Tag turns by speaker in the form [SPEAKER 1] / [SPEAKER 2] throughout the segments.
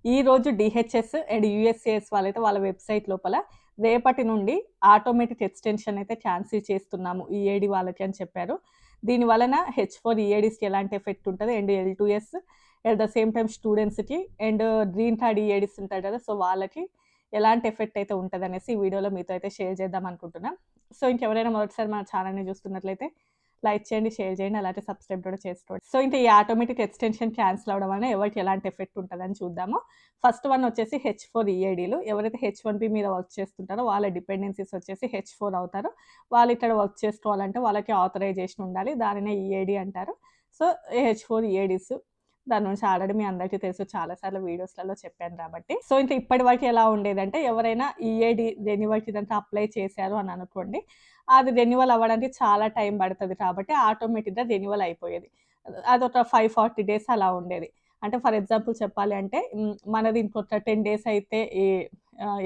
[SPEAKER 1] ఈ రోజు DHS and యూఎస్ఏఎస్ వాళ్ళైతే వాళ్ళ వెబ్సైట్ లోపల రేపటి నుండి ఆటోమేటిక్ ఎక్స్టెన్షన్ అయితే క్యాన్సిల్ చేస్తున్నాము ఈఏడి వాళ్ళకి అని చెప్పారు. దీని వలన H4 ఈఏడీస్కి ఎలాంటి ఎఫెక్ట్ ఉంటుంది and L2S at the same time స్టూడెంట్స్కి అండ్ గ్రీన్ కార్డ్ ఈఏడీస్ ఉంటాయి కదా, సో వాళ్ళకి ఎలాంటి ఎఫెక్ట్ అయితే ఉంటుంది అనేసి ఈ వీడియోలో మీతో అయితే షేర్ చేద్దాం అనుకుంటున్నాం. సో ఇంకెవరైనా మొదటిసారి మన ఛానల్ని చూస్తున్నట్లయితే లైక్ చేయండి, షేర్ చేయండి, అలాగే సబ్స్క్రైబ్ కూడా చేసుకోండి. సో ఇంకా ఈ ఆటోమేటిక్ ఎక్స్టెన్షన్ క్యాన్సిల్ అవడం వల్ల ఎవరికి ఎలాంటి ఎఫెక్ట్ ఉంటుందని చూద్దాము. ఫస్ట్ వన్ వచ్చేసి H4 ఈఏడీలు. ఎవరైతే H1B మీద వర్క్ చేస్తుంటారో వాళ్ళ డిపెండెన్సీస్ వచ్చేసి H4 అవుతారు. వాళ్ళు ఇక్కడ వర్క్ చేసుకోవాలంటే వాళ్ళకి ఆథరైజేషన్ ఉండాలి, దానినే ఈఏడీ అంటారు. సో H4 ఈఏడీస్ దాని నుంచి ఆల్రెడీ మీ అందరికీ తెలుసు, చాలాసార్లు వీడియోస్లలో చెప్పాను కాబట్టి. సో ఇంకా ఇప్పటి వరకు ఎలా ఉండేదంటే ఎవరైనా ఈఏడి రెన్యువల్కి ఇదంతా అప్లై చేశారు అని అనుకోండి, అది రెన్యువల్ అవ్వడానికి చాలా టైం పడుతుంది కాబట్టి ఆటోమేటిక్గా రెన్యువల్ అయిపోయేది. అది ఒక 540 డేస్ అలా ఉండేది. అంటే ఫర్ ఎగ్జాంపుల్ చెప్పాలి అంటే మనది ఇంకొక 10 డేస్ అయితే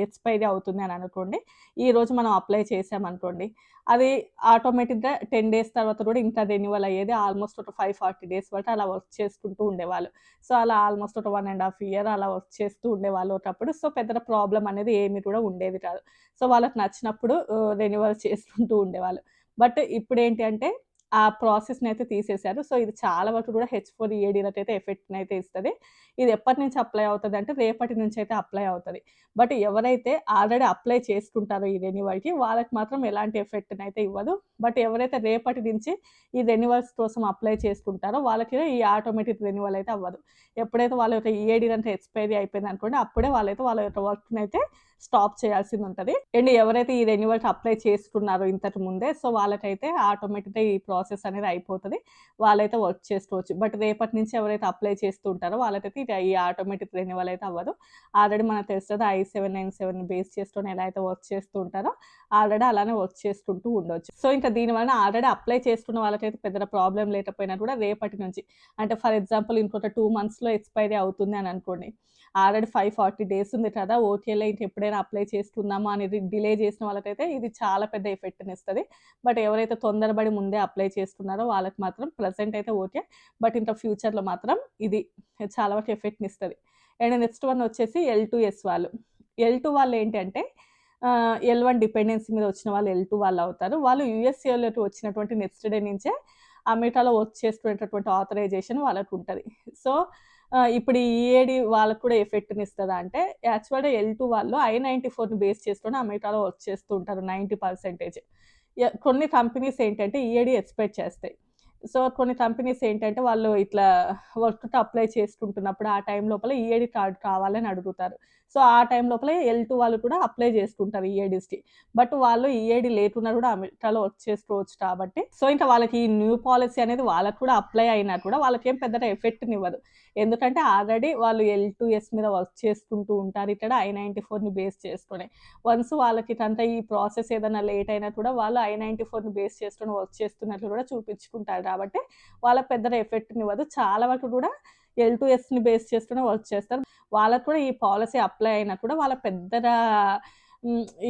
[SPEAKER 1] ఎక్స్పైరీ అవుతుంది అని అనుకోండి. ఈరోజు మనం అప్లై చేసామనుకోండి, అది ఆటోమేటిక్గా 10 డేస్ తర్వాత కూడా ఇంకా రెన్యువల్ అయ్యేది. ఆల్మోస్ట్ ఒక 540 డేస్ వరకు అలా వర్క్ చేసుకుంటూ ఉండేవాళ్ళు. సో అలా ఆల్మోస్ట్ ఒక 1.5 ఇయర్ అలా వర్క్ చేస్తూ ఉండేవాళ్ళు ఒకప్పుడు. సో పెద్ద ప్రాబ్లం అనేది ఏమి కూడా ఉండేది కాదు. సో వాళ్ళకి నచ్చినప్పుడు రెన్యువల్ చేసుకుంటూ ఉండేవాళ్ళు. బట్ ఇప్పుడేంటి అంటే ఆ ప్రాసెస్‌ని అయితే తీసేశారు. సో ఇది చాలా వరకు కూడా H4 ఈఏడీలకైతే ఎఫెక్ట్‌ని అయితే ఇస్తది. ఇది ఎప్పటి నుంచి అప్లై అవుతదంటే రేపటి నుంచి అయితే అప్లై అవుతది. బట్ ఎవరైతే ఆల్రెడీ అప్లై చేసుకుంటారో ఈ రెన్యువల్‌కి వాళ్ళకి మాత్రం ఎలాంటి ఎఫెక్ట్‌ని అయితే ఇవ్వదు. బట్ ఎవరైతే రేపటి నుంచి ఈ రెన్యువల్స్ కోసం అప్లై చేసుకుంటారో వాళ్ళకి ఈ ఆటోమేటిక్ రెన్యువల్ అయితే అవ్వదు. ఎప్పుడైతే వాళ్ళ యొక్క ఈఏడీ అంటే ఎక్స్‌పైరీ అయిపోయిందనుకోండి, అప్పుడే వాళ్ళైతే వాళ్ళ యొక్క వర్క్‌ని అయితే స్టాప్ చేయాల్సింది ఉంటది. అండ్ ఎవరైతే ఈ రెన్యువల్‌కి అప్లై చేసుకున్నారో ఇంతకు ముందే, సో వాళ్ళకైతే ఆటోమేటిక్‌గా ఈ ప్రాసెస్ అనేది అయిపోతది. వాళ్ళైతే వర్క్ చేసుకోవచ్చు. బట్ రేపటి నుంచి ఎవరైతే అప్లై చేస్తూ ఉంటారో వాళ్ళకైతే ఇక ఈ ఆటోమేటిక్ రెన్యువల్ అయితే అవ్వదు. ఆల్రెడీ మనకు తెలుసు కదా, I-797 బేస్ చేసుకొని ఎలా అయితే వర్క్ చేస్తూ ఉంటారో ఆల్రెడీ అలానే వర్క్ చేసుకుంటూ ఉండొచ్చు. సో ఇంకా దీనివలన ఆల్రెడీ అప్లై చేసుకున్న వాళ్ళకైతే పెద్ద ప్రాబ్లమ్ లేకపోయినా కూడా రేపటి నుంచి అంటే ఫర్ ఎగ్జాంపుల్ ఇంకొక 2 మంత్స్‌లో ఎక్స్‌పైరీ అవుతుంది అని అనుకోండి. ఆల్రెడీ 540 డేస్ ఉంది కదా, ఓటీఎల్ఐ ఇంకెప్పుడైనా అప్లై చేసుకుందామా అనేది డిలే చేసిన వాళ్ళకైతే ఇది చాలా పెద్ద ఎఫెక్ట్‌ని ఇస్తది. బట్ ఎవరైతే తొందరపడి ముందే అప్లై చేసుకున్నారో వాళ్ళకి మాత్రం ప్రెజెంట్ అయితే ఓకే. బట్ ఇంకా ఫ్యూచర్‌లో మాత్రం ఇది చాలా వరకు ఎఫెక్ట్‌ని ఇస్తది. అండ్ నెక్స్ట్ వన్ వచ్చేసి L2S వాళ్ళు. L2 వాళ్ళు ఏంటంటే L1 డిపెండెన్సీ మీద వచ్చిన వాళ్ళు L2 వాళ్ళు అవుతారు. వాళ్ళు యూఎస్ఏలోకి వచ్చినటువంటి నెక్స్ట్ డే నుంచే అమెరికాలో వర్క్ చేసుకునేటటువంటి ఆథరైజేషన్ వాళ్ళకు ఉంటది. సో ఇప్పుడు ఈ ఈఏడీ వాళ్ళకి కూడా ఎఫెక్ట్‌ని ఇస్తదా అంటే యాక్చువల్‌గా L2 వాళ్ళు I-94ని బేస్ చేసుకొని అమెరికాలో వర్క్ చేస్తూ ఉంటారు 90%. కొన్ని కంపెనీస్ ఏంటంటే ఈఏడీ ఎక్స్‌పెక్ట్ చేస్తాయి. సో కొన్ని కంపెనీస్ ఏంటంటే వాళ్ళు ఇట్లా వర్క్‌కి అప్లై చేసుకుంటున్నప్పుడు ఆ టైం లోపల ఈఏడీ కార్డ్ కావాలని అడుగుతారు. సో ఆ టైం లోపల L2 వాళ్ళు కూడా అప్లై చేసుకుంటారు ఈఏడీస్‌కి. బట్ వాళ్ళు ఈఏడీ లేకున్నా కూడా అమెరికాలో వర్క్ చేసుకోవచ్చు కాబట్టి, సో ఇంకా వాళ్ళకి ఈ న్యూ పాలిసీ అనేది వాళ్ళకి కూడా అప్లై అయినా కూడా వాళ్ళకేం పెద్దగా ఎఫెక్ట్‌నివ్వదు. ఎందుకంటే ఆల్రెడీ వాళ్ళు L2S మీద వర్క్ చేసుకుంటూ ఉంటారు ఇక్కడ I-94ని బేస్ చేసుకొని. వన్స్ వాళ్ళకి ఇదంతా ఈ ప్రాసెస్ ఏదైనా లేట్ అయినా కూడా వాళ్ళు I-94ని బేస్ చేసుకొని వర్క్ చేస్తున్నట్లు కూడా చూపించుకుంటారు కాబట్టి వాళ్ళకి పెద్దగా ఎఫెక్ట్‌నివ్వదు. చాలా వరకు కూడా L2Sని బేస్ చేసుకొని వర్క్ చేస్తారు. వాళ్ళకి కూడా ఈ పాలిసీ అప్లై అయినా కూడా వాళ్ళ పెద్దగా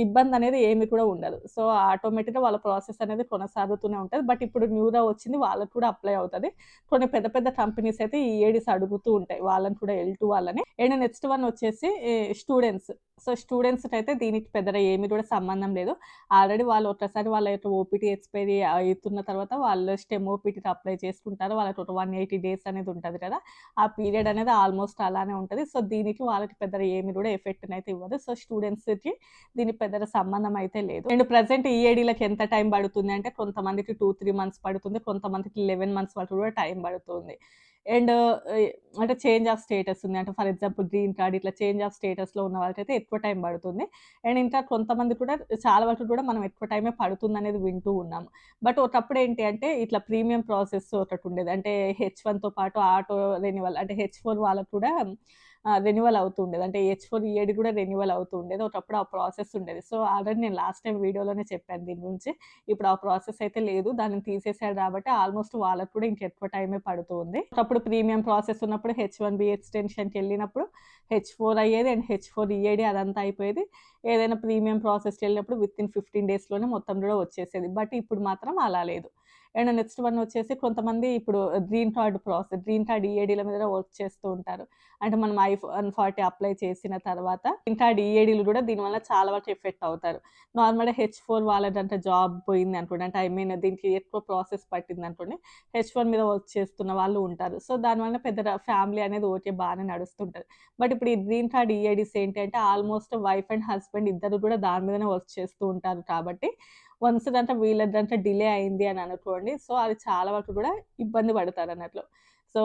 [SPEAKER 1] ఇబ్బందనేది ఏమి కూడా ఉండదు. సో ఆటోమేటిక్‌గా వాళ్ళ ప్రాసెస్ అనేది కొనసాగుతూనే ఉంటది. బట్ ఇప్పుడు న్యూగా వచ్చింది వాళ్ళకి కూడా అప్లై అవుతది. కొన్ని పెద్ద పెద్ద కంపెనీస్ అయితే ఈ ఈఏడీస్ అడుగుతూ ఉంటాయి వాళ్ళని కూడా L2 వాళ్ళని. అండ్ నెక్స్ట్ వన్ వచ్చేసి స్టూడెంట్స్. సో స్టూడెంట్స్‌కైతే దీనికి పెద్దగా ఏమి కూడా సంబంధం లేదు. ఆల్రెడీ వాళ్ళు ఒక్కసారి వాళ్ళ యొక్క ఓపీటీ ఎక్స్‌పైరీ అయితున్న తర్వాత వాళ్ళు స్టెమ్ ఓపీటీకి అప్లై చేసుకుంటారు. వాళ్ళకి ఒక 180 డేస్ అనేది ఉంటది కదా, ఆ పీరియడ్ అనేది ఆల్మోస్ట్ అలానే ఉంటది. సో దీనికి వాళ్ళకి పెద్దగా ఏమి కూడా ఎఫెక్ట్‌నైతే ఇవ్వదు. సో స్టూడెంట్స్‌కి దీనికి పెద్దగా సంబంధం అయితే లేదు. అండ్ ప్రెజెంట్ ఈఏడీలకి ఎంత టైం పడుతుంది అంటే కొంతమందికి 2-3 మంత్స్ పడుతుంది. కొంతమందికి 11 మంత్స్ వరకు కూడా టైం పడుతుంది. అండ్ అంటే చేంజ్ ఆఫ్ స్టేటస్ ఉంది. అంటే ఫర్ ఎగ్జాంపుల్ గ్రీన్ కార్డ్ ఇట్లా చేంజ్ ఆఫ్ స్టేటస్‌లో ఉన్న వాళ్ళకైతే ఎక్కువ టైం పడుతుంది. అండ్ ఇంకా కొంతమంది కూడా చాలా వరకు కూడా మనం ఎక్కువ టైమే పడుతుందనేది వింటూ ఉన్నాము. బట్ ఒకప్పుడు ఏంటి అంటే ఇట్లా ప్రీమియం ప్రాసెస్ ఒకటి ఉండేది. అంటే H1తో పాటు ఆటో రెన్యువల్ అంటే H4 వాళ్ళకి కూడా రెన్యువల్ అవుతూ ఉండేది. అంటే H4 ఈఏడీ కూడా రెన్యువల్ అవుతూ ఉండేది. ఒకప్పుడు ఆ ప్రాసెస్ ఉండేది. సో ఆల్రెడీ నేను లాస్ట్ టైమ్ వీడియోలోనే చెప్పాను దీని గురించి. ఇప్పుడు ఆ ప్రాసెస్ అయితే లేదు. దాన్ని తీసేసారు కాబట్టి ఆల్మోస్ట్ వాళ్ళకి కూడా ఇంకెక్కువ టైమే పడుతూ ఉంది. ఒకప్పుడు ప్రీమియం ప్రాసెస్ ఉన్నప్పుడు H1B ఎక్స్‌టెన్షన్‌కెళ్ళినప్పుడు H4 అయ్యేది అండ్ H4 ఈఏడీ అదంతా అయిపోయేది. ఏదైనా ప్రీమియం ప్రాసెస్‌కెళ్ళినప్పుడు వితిన్ 15 డేస్‌లోనే మొత్తం కూడా వచ్చేసేది. బట్ ఇప్పుడు మాత్రం అలా లేదు. అండ్ నెక్స్ట్ వన్ వచ్చేసి కొంతమంది ఇప్పుడు గ్రీన్ కార్డ్ ఈఏడీల మీద వర్క్ చేస్తూ ఉంటారు. అంటే మనం I-140 అప్లై చేసిన తర్వాత గ్రీన్ కార్డ్ ఈఏడీలు కూడా దీనివల్ల చాలా వరకు ఎఫెక్ట్ అవుతారు. నార్మల్‌గా H4 వాళ్ళదంటే జాబ్ పోయింది అనుకోండి. అంటే ఐ మీన్ దీనికి ఎక్కువ ప్రాసెస్ పట్టిందనుకోండి. H1 మీద వర్క్ చేస్తున్న వాళ్ళు ఉంటారు. సో, దానివల్ల పెద్ద ఫ్యామిలీ అనేది ఓకే బానే నడుస్తుంటది. బట్ ఇప్పుడు ఈ గ్రీన్ కార్డ్ ఈఏడీస్ ఏంటి అంటే ఆల్మోస్ట్ వైఫ్ అండ్ హస్బెండ్ ఇద్దరు కూడా దాని మీదనే వర్క్ చేస్తూ ఉంటారు కాబట్టి వన్స్ వీళ్ళదంతా డిలే అయింది అని అనుకోండి. సో, అది చాలా వరకు కూడా ఇబ్బంది పడతారన్నట్లు. సో,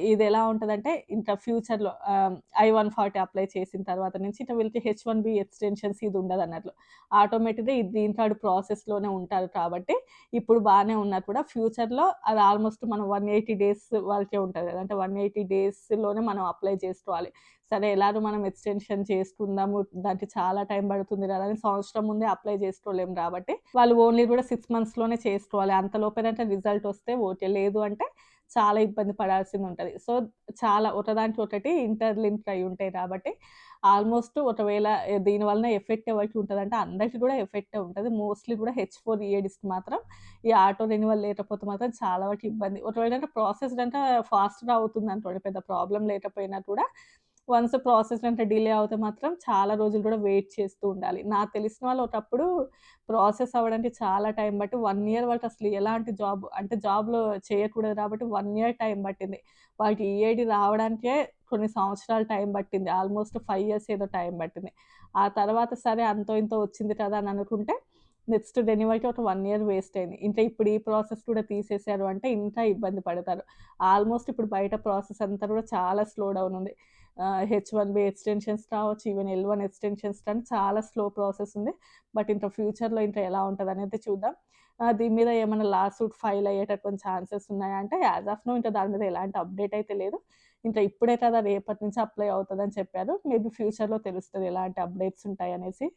[SPEAKER 1] ఇదెలా ఉంటదంటే ఇంకా ఫ్యూచర్‌లో I-140 అప్లై చేసిన తర్వాత నుంచి ఇక వీళ్ళకి H-1B ఎక్స్‌టెన్షన్స్ ఇది ఉండదన్నట్లు. ఆటోమేటిక్‌గా ఈ గ్రీన్ కార్డ్ ప్రాసెస్‌లోనే ఉంటారు కాబట్టి ఇప్పుడు బానే ఉన్నా కూడా ఫ్యూచర్‌లో అది ఆల్మోస్ట్ మనం 180 డేస్ వరకే ఉంటది కదా! అంటే 180 డేస్‌లోనే మనం అప్లై చేసుకోవాలి. సరే ఎలాగో మనం ఎక్స్‌టెన్షన్ చేసుకుందాము, దానికి చాలా టైం పడుతుంది కదా! అని సంవత్సరం ముందే అప్లై చేసుకోలేము కాబట్టి, వాళ్ళు ఓన్లీ కూడా 6 మంత్స్‌లోనే చేసుకోవాలి. అంతలోపేనంటే రిజల్ట్ వస్తే ఓకే. లేదు అంటే చాలా ఇబ్బంది పడాల్సిందుంటది. సో, చాలా ఒకదానికి ఒకటి ఇంటర్‌లింక్ అయ్యి ఉంటాయి కాబట్టి, ఆల్మోస్ట్ ఒకవేళ దీని వలన ఎఫెక్ట్ ఎవరికి ఉంటదంటే అందరికి కూడా ఎఫెక్టే ఉంటది. మోస్ట్‌లీ కూడా H-4 ఈఏడీస్‌కి మాత్రం ఈ ఆటో రెన్యువల్ లేకపోతే మాత్రం చాలా వరకు ఇబ్బంది. ఒకవేళ ప్రాసెస్ గనుక ఫాస్ట్‌గా అవుతుందనుకోండి పెద్ద ప్రాబ్లమ్ లేకపోయినా కూడా వన్స్ ప్రాసెస్ గనుక డిలే అవుతే మాత్రం చాలా రోజులు కూడా వెయిట్ చేస్తూ ఉండాలి. నాకు తెలిసిన వాళ్ళు ఒకప్పుడు ప్రాసెస్ అవ్వడానికి చాలా టైం బట్టి 1 ఇయర్ వరకు అసలు ఎలాంటి జాబ్ అంటే జాబ్‌లో చేయకూడదు కాబట్టి 1 ఇయర్ టైం పట్టింది. వాటికి ఈఏడీ రావడానికే కొన్ని సంవత్సరాలు టైం పట్టింది. ఆల్మోస్ట్ 5 ఇయర్స్ ఏదో టైం పట్టింది. ఆ తర్వాత సరే అంతో ఇంతో వచ్చింది కదా అని అనుకుంటే నెక్స్ట్ రెన్యువల్‌కి ఒక 1 ఇయర్ వేస్ట్ అయింది. ఇంకా ఇప్పుడు ఈ ప్రాసెస్ కూడా తీసేసారు అంటే ఇంకా ఇబ్బంది పడతారు. ఆల్మోస్ట్ ఇప్పుడు బయట ప్రాసెస్ అంతా కూడా చాలా స్లో డౌన్ ఉంది. H-1B ఎక్స్‌టెన్షన్స్ కావచ్చు, ఈవెన్ L-1 ఎక్స్‌టెన్షన్స్ కానీ చాలా స్లో ప్రాసెస్ ఉంది. బట్ ఇంకా ఫ్యూచర్‌లో ఇంకా ఎలా ఉంటదనేది చూద్దాం. దీని మీద ఏమన్నా లా సూట్ ఫైల్ అయ్యేటటువంటి ఛాన్సెస్ ఉన్నాయా అంటే యాస్ ఆఫ్ నౌ ఇంకా దాని మీద ఎలాంటి అప్డేట్ అయితే లేదు. ఇంకా ఇప్పుడే కదా రేపటి నుంచి అప్లై అవుతదని చెప్పారు. మేబీ ఫ్యూచర్‌లో తెలుస్తది ఎలాంటి అప్డేట్స్ ఉంటాయనేసి.